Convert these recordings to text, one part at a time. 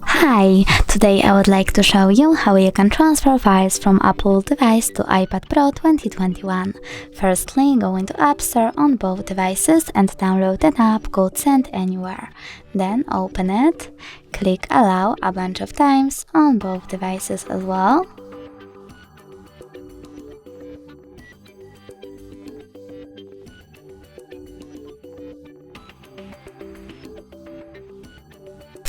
Hi! Today I would like to show you how you can transfer files from Apple device to iPad Pro 2021. Firstly, go into App Store on both devices and download an app called Send Anywhere. Then open it, click Allow a bunch of times on both devices as well.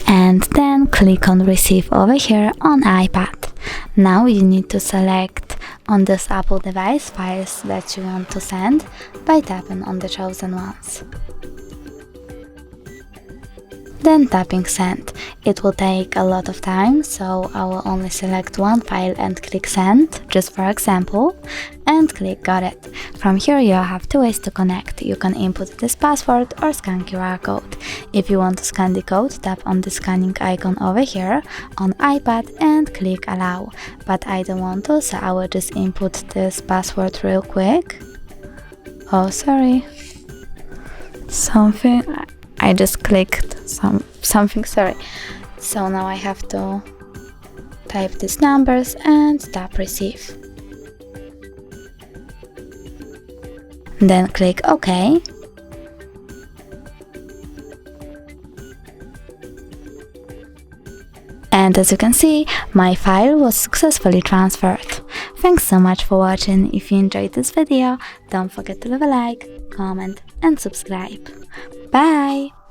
And then click on Receive over here on iPad. Now you need to select on this Apple device files that you want to send by tapping on the chosen ones. Then tapping Send. It will take a lot of time, so I will only select one file and click Send, just for example, and click Got it. From here you have two ways to connect. You can input this password or scan QR code. If you want to scan the code, tap on the scanning icon over here on iPad and click Allow. But I don't want to, so I will just input this password real quick. Oh, sorry. I just clicked something, sorry. So now I have to type these numbers and tap Receive. Then click OK. And as you can see, my file was successfully transferred. Thanks so much for watching. If you enjoyed this video, don't forget to leave a like, comment and subscribe. Bye!